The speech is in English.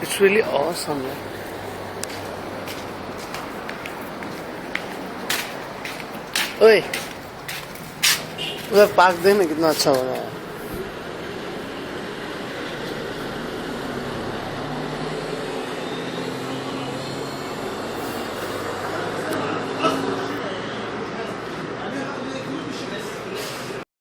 It's really awesome, man. ओए उधर park देखना कितना अच्छा बना है।